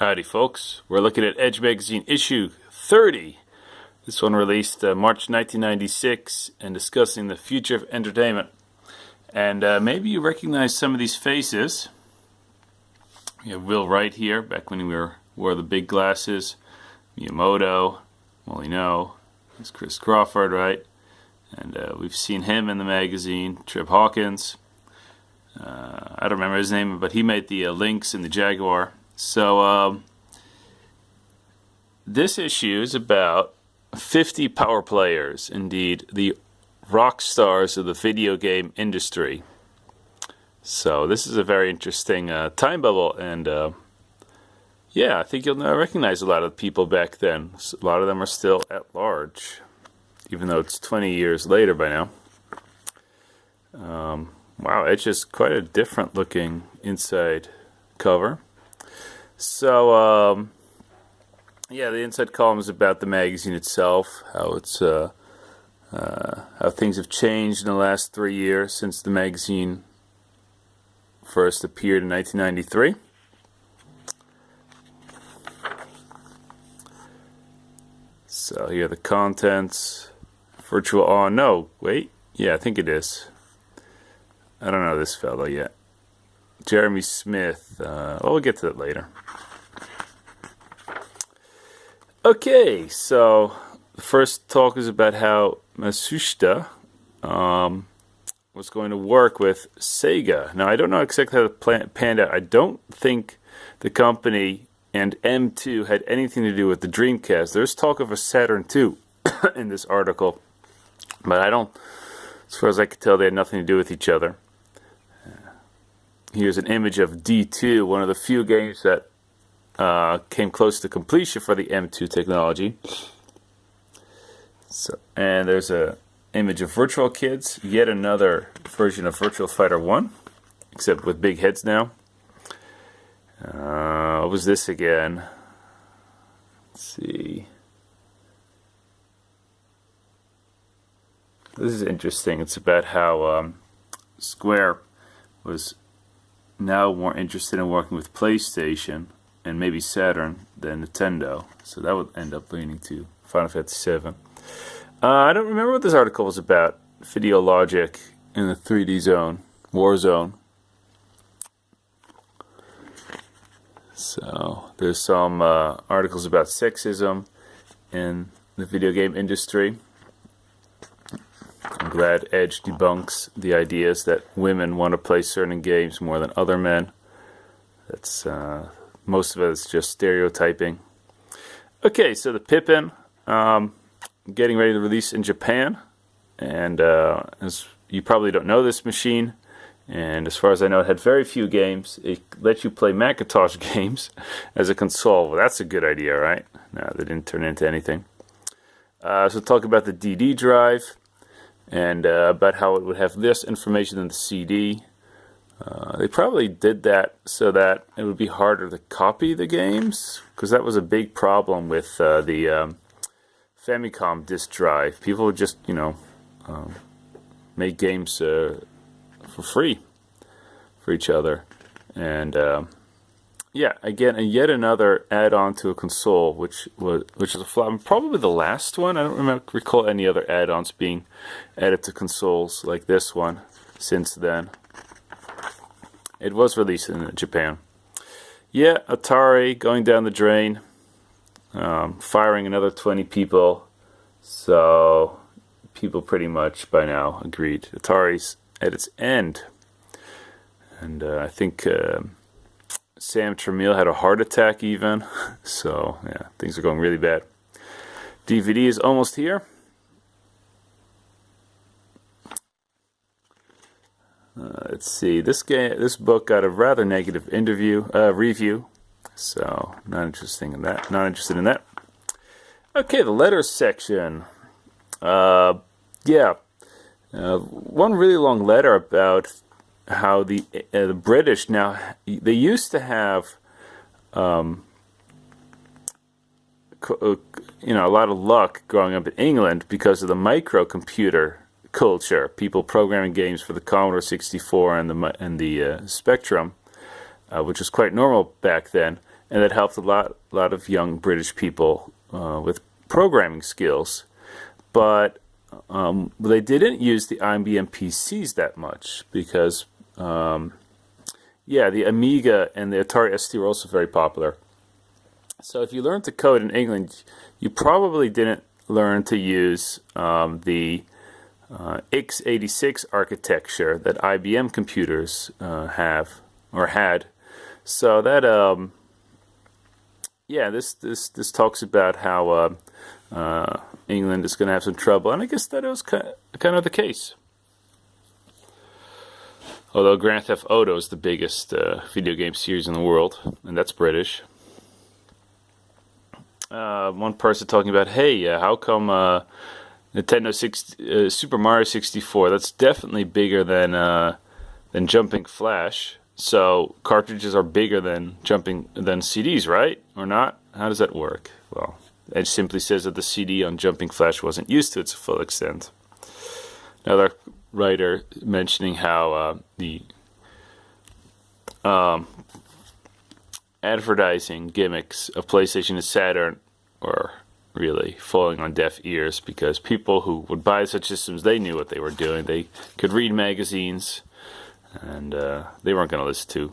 Howdy folks, we're looking at Edge Magazine issue 30. This one released March 1996 and discussing the future of entertainment. And maybe you recognize some of these faces. We have Will Wright here, back when he wore the big glasses. Miyamoto, Molyneux, there's Chris Crawford, right? And we've seen him in the magazine. Trip Hawkins. I don't remember his name, but he made the Lynx and the Jaguar. So, this issue is about 50 power players, indeed, the rock stars of the video game industry. So, this is a very interesting time bubble, and yeah, I think you'll recognize a lot of people back then. A lot of them are still at large, even though it's 20 years later by now. Wow, it's just quite a different looking inside cover. So, yeah, the inside column is about the magazine itself, how it's how things have changed in the last 3 years since the magazine first appeared in 1993. So here are the contents. Virtual. Oh no, wait. Yeah, I think it is. I don't know this fellow yet. Jeremy Smith. We'll get to that later. Okay, so the first talk is about how Matsushita was going to work with Sega. Now, I don't know exactly how the panned out. I don't think the company and M2 had anything to do with the Dreamcast. There's talk of a Saturn II in this article, but I don't, as far as I could tell, they had nothing to do with each other. Here's an image of D2, one of the few games that came close to completion for the M2 technology. So, and there's an image of Virtual Kids, yet another version of Virtual Fighter 1, except with big heads now. What was this again? Let's see. This is interesting. It's about how Square was now more interested in working with PlayStation and maybe Saturn than Nintendo. So that would end up leading to Final Fantasy VII. I don't remember what this article was about. Video logic in the 3D zone, Warzone. So there's some articles about sexism in the video game industry. I'm glad Edge debunks the ideas that women want to play certain games more than other men. That's most of it is just stereotyping. Okay, so the Pippin, getting ready to release in Japan, and as you probably don't know this machine, and as far as I know, it had very few games. It lets you play Macintosh games as a console. Well, that's a good idea, right? No, they didn't turn into anything. So talk about the DD drive. And about how it would have less information than the CD. They probably did that so that it would be harder to copy the games, because that was a big problem with the Famicom disk drive. People would just, make games for free for each other. And yeah, again, yet another add-on to a console, which is a flop. Probably the last one. I don't recall any other add-ons being added to consoles like this one since then. It was released in Japan. Yeah, Atari going down the drain, firing another 20 people. So people pretty much by now agreed Atari's at its end, and I think. Sam Tramiel had a heart attack even, so yeah, things are going really bad. DVD is almost here. Let's see, this book got a rather negative review, so not interested in that. Okay, the letters section. Yeah, one really long letter about how the British now, they used to have a lot of luck growing up in England because of the microcomputer culture, people programming games for the Commodore 64 and the Spectrum, which was quite normal back then. and that helped a lot of young British people with programming skills. But they didn't use the IBM PCs that much because, the Amiga and the Atari ST were also very popular. So if you learned to code in England, you probably didn't learn to use the x86 architecture that IBM computers have or had. So that this talks about how England is going to have some trouble, and I guess that was kind of the case. Although Grand Theft Auto is the biggest video game series in the world, and that's British. One person talking about, hey, how come Nintendo Super Mario 64? That's definitely bigger than Jumping Flash. So cartridges are bigger than CDs, right? Or not? How does that work? Well, Edge simply says that the CD on Jumping Flash wasn't used to its full extent. Another writer mentioning how the advertising gimmicks of PlayStation and Saturn were really falling on deaf ears, because people who would buy such systems, they knew what they were doing. They could read magazines, and they weren't going to listen to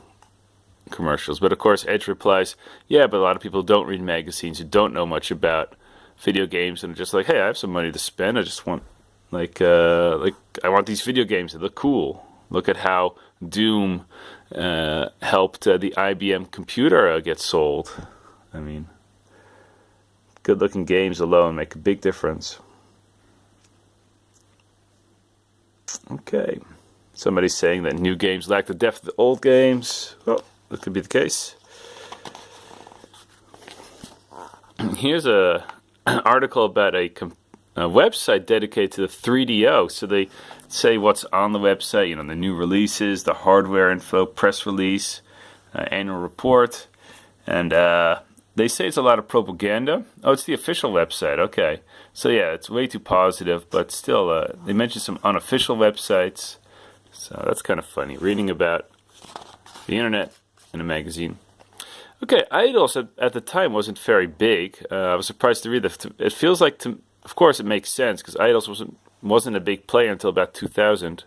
commercials. But of course, Edge replies, yeah, but a lot of people don't read magazines who don't know much about video games, and are just like, hey, I have some money to spend. I just want, I want these video games that look cool. Look at how Doom helped the IBM computer get sold. I mean, good-looking games alone make a big difference. Okay. Somebody's saying that new games lack the depth of the old games. Well, that could be the case. Here's an article about a website dedicated to the 3DO. So they say what's on the website, the new releases, the hardware info, press release, annual report, and they say it's a lot of propaganda. Oh, it's the official website. Okay. So yeah, it's way too positive, but still, they mention some unofficial websites. So that's kind of funny, reading about the internet in a magazine. Okay, Eidos at the time wasn't very big. I was surprised to read that. It feels like, of course, it makes sense, because Eidos wasn't a big player until about 2000.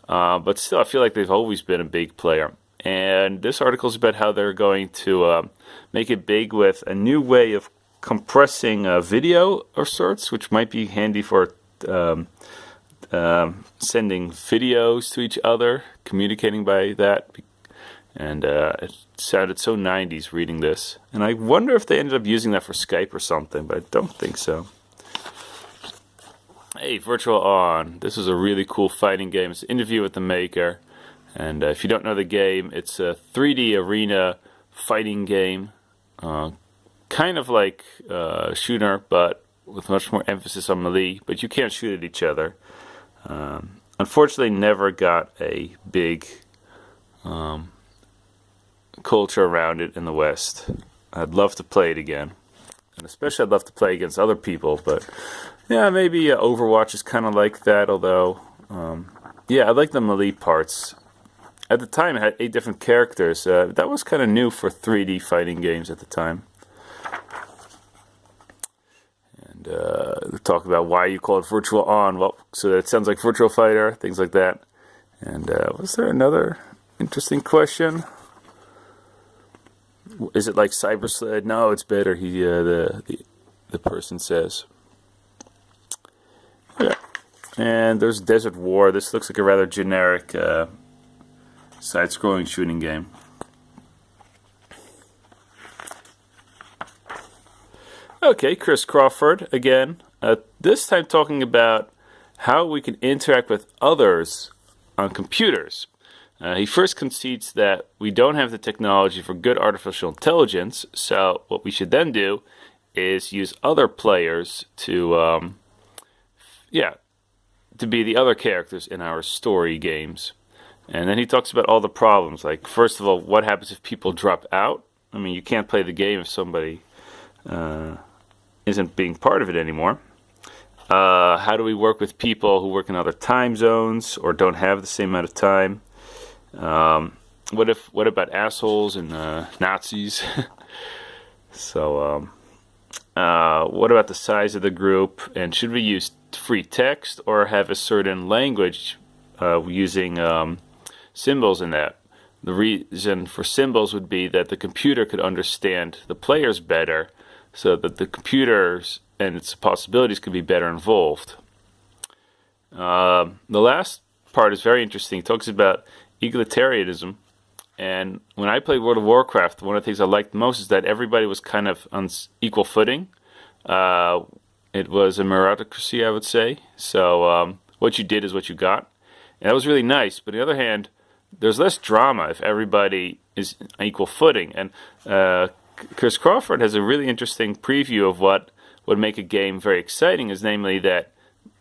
But still, I feel like they've always been a big player. And this article is about how they're going to make it big with a new way of compressing video of sorts, which might be handy for sending videos to each other, communicating by that. And it sounded so 90s reading this. And I wonder if they ended up using that for Skype or something, but I don't think so. Hey, Virtual On. This is a really cool fighting game. It's an interview with the maker. And if you don't know the game, it's a 3D arena fighting game. Kind of like Shooter, but with much more emphasis on melee. But you can't shoot at each other. Unfortunately, never got a big culture around it in the West. I'd love to play it again. And especially I'd love to play against other people. But yeah, maybe Overwatch is kind of like that. Although, I like the melee parts. At the time, it had 8 different characters. That was kind of new for 3D fighting games at the time. And talk about why you call it Virtual On. Well, so that it sounds like Virtual Fighter, things like that. And was there another interesting question? Is it like Cyber Sled? No, it's better. The person says. Yeah. And there's Desert War. This looks like a rather generic side-scrolling shooting game. Okay, Chris Crawford again. This time talking about how we can interact with others on computers. He first concedes that we don't have the technology for good artificial intelligence, so what we should then do is use other players to be the other characters in our story games. And then he talks about all the problems. Like, first of all, what happens if people drop out? I mean, you can't play the game if somebody isn't being part of it anymore. How do we work with people who work in other time zones or don't have the same amount of time? What about assholes and Nazis? So, what about the size of the group? And should we use free text or have a certain language using symbols in that? The reason for symbols would be that the computer could understand the players better, so that the computers and its possibilities could be better involved. The last part is very interesting. It talks about egalitarianism. And when I played World of Warcraft, one of the things I liked most is that everybody was kind of on equal footing. It was a meritocracy, I would say. So what you did is what you got. And that was really nice. But on the other hand, there's less drama if everybody is on equal footing. And Chris Crawford has a really interesting preview of what would make a game very exciting, is namely that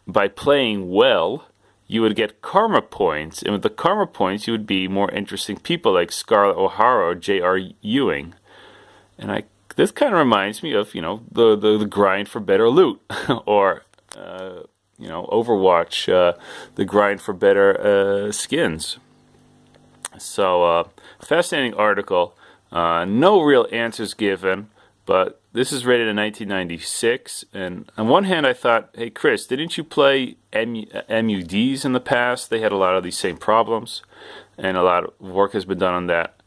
by playing well, you would get karma points, and with the karma points, you would be more interesting people like Scarlett O'Hara or J.R. Ewing. And this kind of reminds me of, the grind for better loot, or Overwatch, the grind for better skins. So, fascinating article. No real answers given, but this is rated in 1996. And on one hand, I thought, hey, Chris, didn't you play MUDs in the past? They had a lot of these same problems, and a lot of work has been done on that.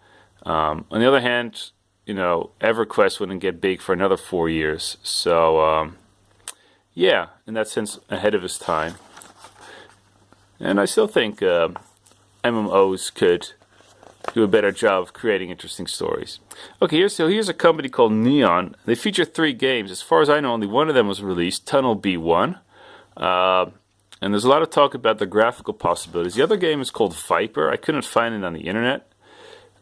On the other hand, EverQuest wouldn't get big for another 4 years. So, yeah, in that sense, ahead of his time. And I still think MMOs could do a better job of creating interesting stories. Okay, here's a company called Neon. They feature 3 games. As far as I know, only one of them was released, Tunnel B1. And there's a lot of talk about the graphical possibilities. The other game is called Viper. I couldn't find it on the internet.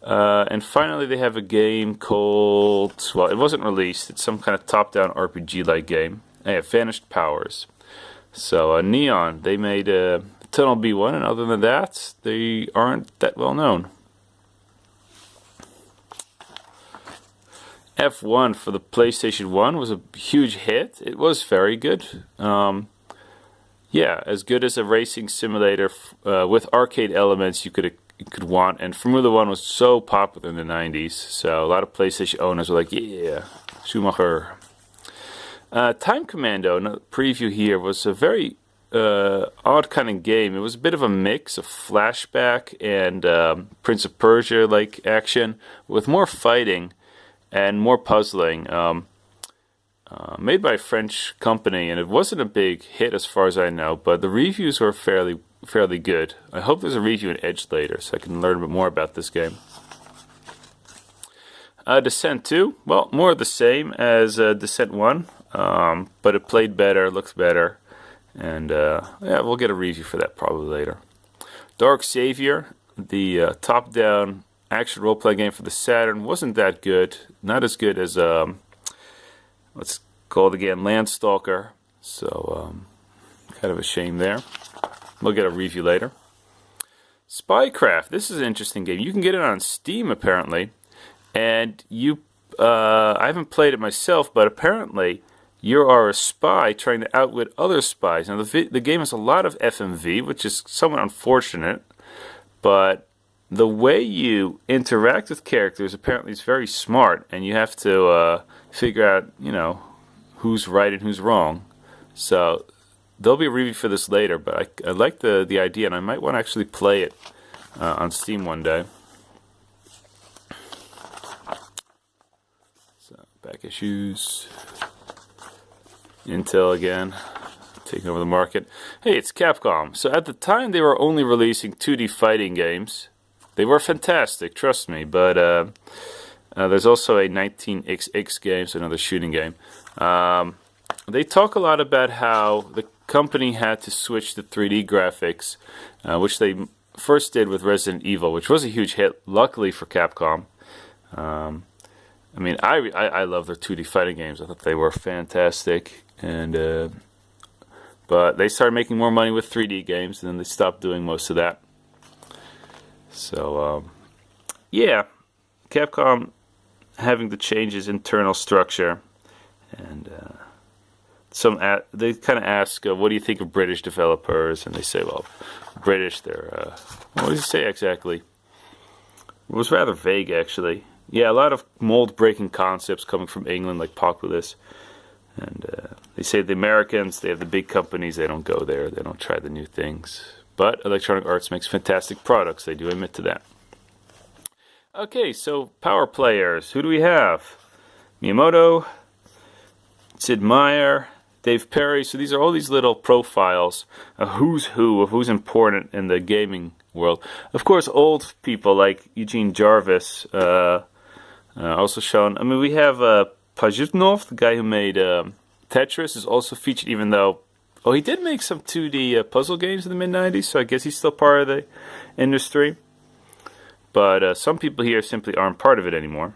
And finally, they have a game called, well, it wasn't released. It's some kind of top-down RPG-like game. They have Vanished Powers. So Neon, they made Tunnel B1, and other than that, they aren't that well known. F1 for the PlayStation 1 was a huge hit. It was very good. Yeah, as good as a racing simulator with arcade elements you could want. And Formula 1 was so popular in the 90s, so a lot of PlayStation owners were like, yeah, Schumacher. Time Commando, another preview here, was a very odd kind of game. It was a bit of a mix of flashback and Prince of Persia-like action with more fighting and more puzzling, made by a French company, and it wasn't a big hit as far as I know, but the reviews were fairly good. I hope there's a review in Edge later so I can learn a bit more about this game. Descent 2, well, more of the same as Descent 1, but it played better, looks better, and yeah, we'll get a review for that probably later. Dark Savior, the top-down action role-playing game for the Saturn, wasn't that good. Not as good as, what's called again, Landstalker. So, kind of a shame there. We'll get a review later. Spycraft. This is an interesting game. You can get it on Steam, apparently. And I haven't played it myself, but apparently you are a spy trying to outwit other spies. Now, the game has a lot of FMV, which is somewhat unfortunate, but the way you interact with characters apparently is very smart, and you have to figure out, who's right and who's wrong. So there'll be a review for this later, but I like the idea, and I might want to actually play it on Steam one day. So back issues, Intel again, taking over the market. Hey, it's Capcom. So at the time, they were only releasing 2D fighting games. They were fantastic, trust me, but there's also a 19XX game, so another shooting game. They talk a lot about how the company had to switch to 3D graphics, which they first did with Resident Evil, which was a huge hit, luckily for Capcom. I love their 2D fighting games. I thought they were fantastic, and but they started making more money with 3D games, and then they stopped doing most of that. So, yeah, Capcom having to change its internal structure, and they kind of ask, what do you think of British developers? And they say, well, British, they're, what does it say exactly? It was rather vague, actually. Yeah, a lot of mold-breaking concepts coming from England, like Populous. And they say the Americans, they have the big companies, they don't go there, they don't try the new things. But Electronic Arts makes fantastic products, they do admit to that. Okay, so power players. Who do we have? Miyamoto, Sid Meier, Dave Perry. So these are all these little profiles of who's who, of who's important in the gaming world. Of course, old people like Eugene Jarvis also shown. I mean, we have Pajitnov, the guy who made Tetris, is also featured, even though, oh, he did make some 2D puzzle games in the mid-90s, so I guess he's still part of the industry. But some people here simply aren't part of it anymore.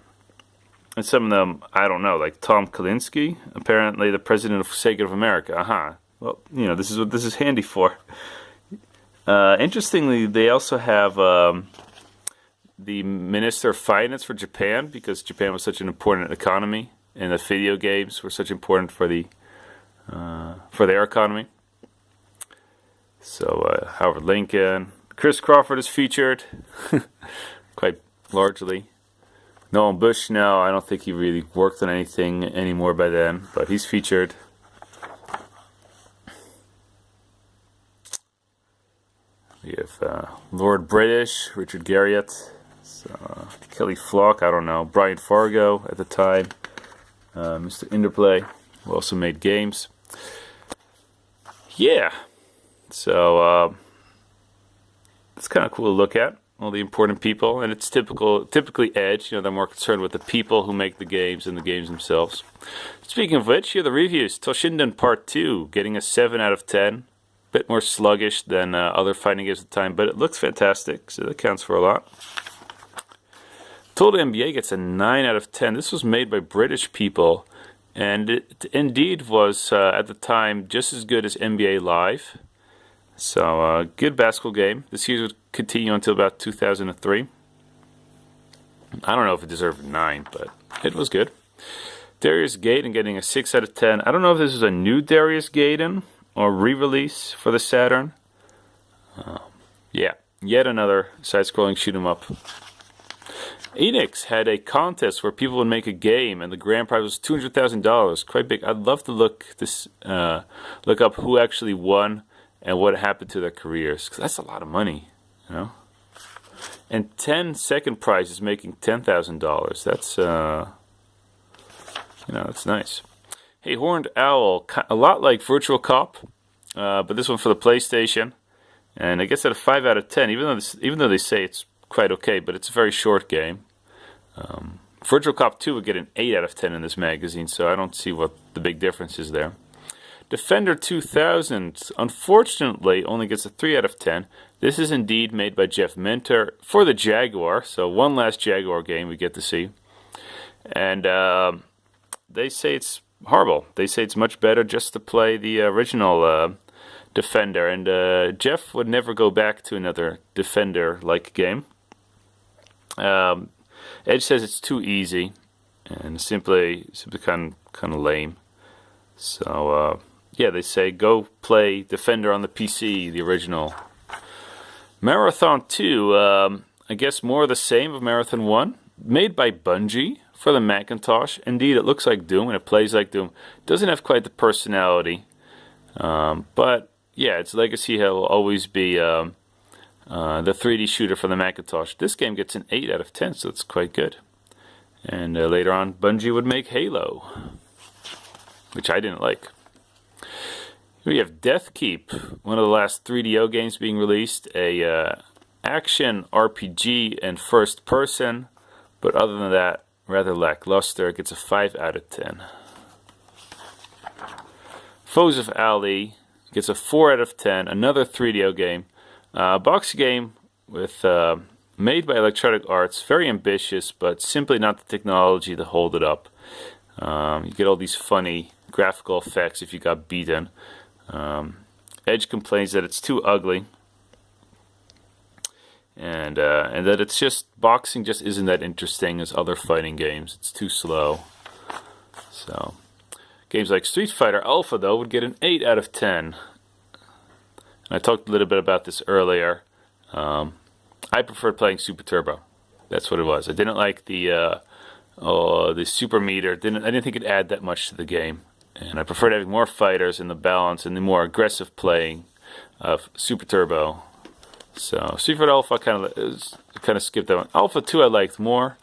And some of them, I don't know, like Tom Kalinske, apparently the president of Sega of America. Well, you know, this is what this is handy for. Interestingly, they also have the Minister of Finance for Japan, because Japan was such an important economy, and the video games were such important for their economy. So Howard Lincoln, Chris Crawford is featured quite largely. Nolan Bushnell, I don't think he really worked on anything anymore by then, but he's featured. We have Lord British, Richard Garriott, Kelly Flock, I don't know, Brian Fargo at the time, Mr. Interplay, who also made games. Yeah, so it's kind of cool to look at, all the important people, and it's typically Edge, you know, they're more concerned with the people who make the games and the games themselves. Speaking of which, here are the reviews. Toshinden Part 2, getting a 7 out of 10. Bit more sluggish than other fighting games at the time, but it looks fantastic, so that counts for a lot. Total NBA gets a 9 out of 10. This was made by British people, and it indeed was, at the time, just as good as NBA Live. So, good basketball game. This series would continue until about 2003. I don't know if it deserved a 9, but it was good. Darius Gaiden getting a 6 out of 10. I don't know if this is a new Darius Gaiden or re-release for the Saturn. Yeah, yet another side-scrolling shoot-'em-up. Enix had a contest where people would make a game, and the grand prize was $200,000. Quite big. I'd love to look up who actually won and what happened to their careers, because that's a lot of money, you know. And 10 second prize is making $10,000. That's that's nice. Hey, Horned Owl, a lot like Virtual Cop, but this one for the PlayStation, and I guess at a 5 out of 10. Even though they say it's quite okay, but it's a very short game. Virtual Cop 2 would get an 8 out of 10 in this magazine, so I don't see what the big difference is there. Defender 2000, unfortunately, only gets a 3 out of 10. This is indeed made by Jeff Minter for the Jaguar, so one last Jaguar game we get to see. And they say it's horrible. They say it's much better just to play the original Defender, and Jeff would never go back to another Defender-like game. Edge says it's too easy and simply kind of lame. So, yeah, they say go play Defender on the PC, the original. Marathon 2, I guess more of the same of Marathon 1. Made by Bungie for the Macintosh. Indeed, it looks like Doom and it plays like Doom. Doesn't have quite the personality. But, yeah, its legacy will always be the 3D shooter for the Macintosh. This game gets an 8 out of 10, so it's quite good. And later on, Bungie would make Halo, which I didn't like. We have Death Keep, one of the last 3DO games being released, a action RPG and first person, but other than that, rather lackluster. It gets a 5 out of 10. Foes of Ali gets a 4 out of 10, another 3DO game. Box game with made by Electronic Arts, very ambitious, but simply not the technology to hold it up. You get all these funny graphical effects if you got beaten. Edge complains that it's too ugly, and that it's just boxing just isn't that interesting as other fighting games. It's too slow. So games like Street Fighter Alpha though would get an 8 out of 10. And I talked a little bit about this earlier. I preferred playing Super Turbo. That's what it was. I didn't like the the super meter. I didn't think it'd add that much to the game, and I preferred having more fighters in the balance and the more aggressive playing of Super Turbo. So Street Fighter Alpha kind of skipped that one. Alpha 2 I liked more.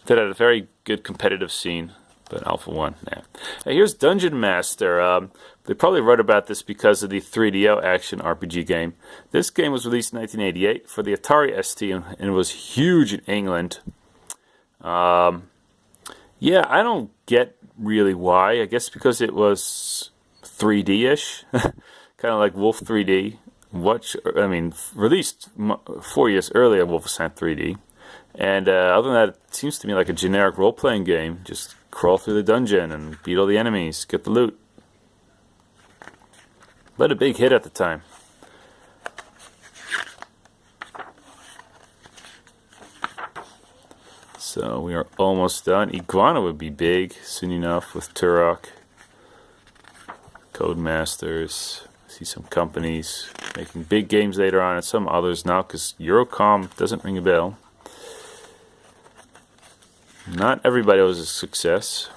That had a very good competitive scene, but Alpha 1, nah. Hey, here's Dungeon Master. They probably wrote about this because of the 3DO action RPG game. This game was released in 1988 for the Atari ST, and it was huge in England. Yeah, I don't get really why. I guess because it was 3D-ish, kind of like Wolf 3D. Released 4 years earlier, Wolfenstein 3D. And other than that, it seems to me like a generic role-playing game. Just crawl through the dungeon and beat all the enemies, get the loot. But a big hit at the time. So we are almost done. Iguana would be big soon enough with Turok. Codemasters. See some companies making big games later on and some others now because Eurocom doesn't ring a bell. Not everybody was a success.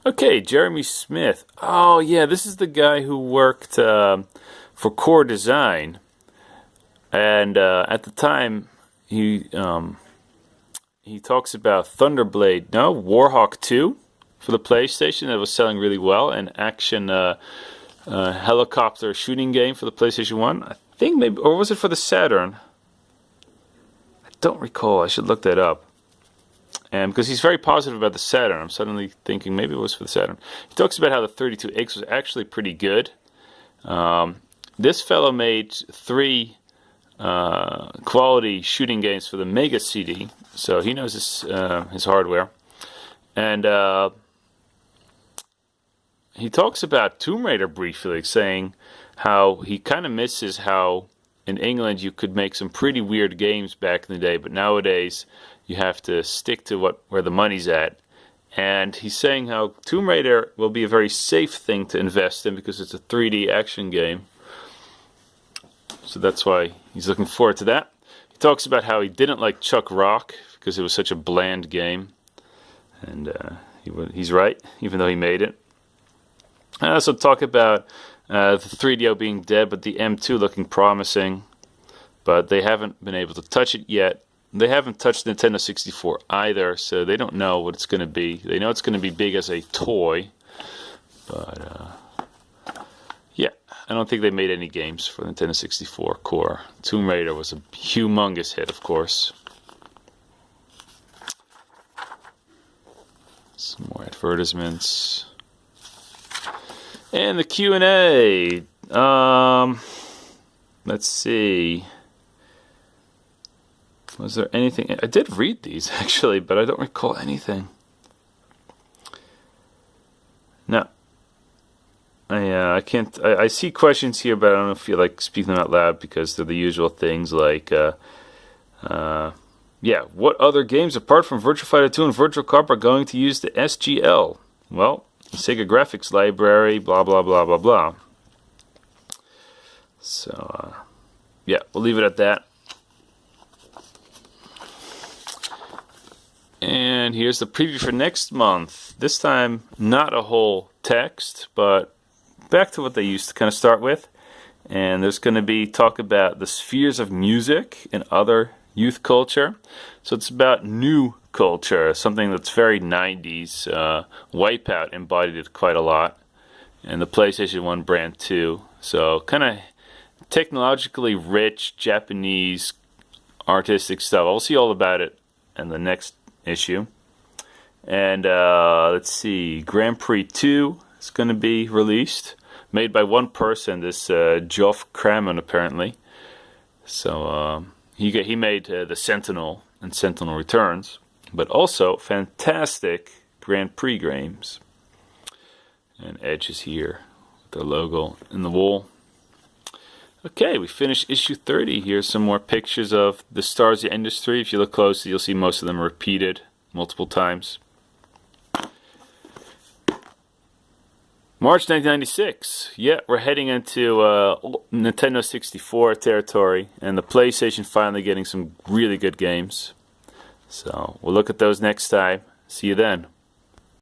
Okay, Jeremy Smith. Oh yeah, this is the guy who worked for Core Design. And at the time, he talks about Thunderblade. No, Warhawk 2 for the PlayStation that was selling really well, an action helicopter shooting game for the PlayStation 1. I think maybe, or was it for the Saturn? I don't recall. I should look that up. And because he's very positive about the Saturn, I'm suddenly thinking maybe it was for the Saturn. He talks about how the 32X was actually pretty good. This fellow made 3 quality shooting games for the Mega CD, so he knows his hardware. And he talks about Tomb Raider briefly, saying how he kind of misses how in England you could make some pretty weird games back in the day, but nowadays you have to stick to where the money's at. And he's saying how Tomb Raider will be a very safe thing to invest in because it's a 3D action game. So that's why he's looking forward to that. He talks about how he didn't like Chuck Rock because it was such a bland game. And he's right, even though he made it. I also talk about the 3DO being dead, but the M2 looking promising. But they haven't been able to touch it yet. They haven't touched Nintendo 64 either, so they don't know what it's going to be. They know it's going to be big as a toy. But, yeah, I don't think they made any games for Nintendo 64 Core. Tomb Raider was a humongous hit, of course. Some more advertisements. And the Q&A. Let's see. Was there anything? I did read these, actually, but I don't recall anything. No. I can't. I see questions here, but I don't feel like speaking them out loud because they're the usual things like, yeah, what other games apart from Virtua Fighter 2 and Virtual Cop are going to use the SGL? Well, the Sega Graphics Library, blah, blah, blah, blah, blah. So, yeah, we'll leave it at that. And here's the preview for next month. This time, not a whole text, but back to what they used to kind of start with. And there's going to be talk about the spheres of music and other youth culture. So it's about new culture, something that's very 90s. Wipeout embodied it quite a lot. And the PlayStation 1 brand too. So kind of technologically rich Japanese artistic stuff. I'll see all about it in the next issue. And let's see, Grand Prix 2 is going to be released, made by one person, this Geoff Crammon apparently. So he made the Sentinel and Sentinel Returns, but also fantastic Grand Prix games. And Edge is here with their logo in the wall. Okay, we finished issue 30. Here's some more pictures of the stars of the industry. If you look closely, you'll see most of them repeated multiple times. March 1996. Yeah, we're heading into Nintendo 64 territory, and the PlayStation finally getting some really good games. So we'll look at those next time. See you then.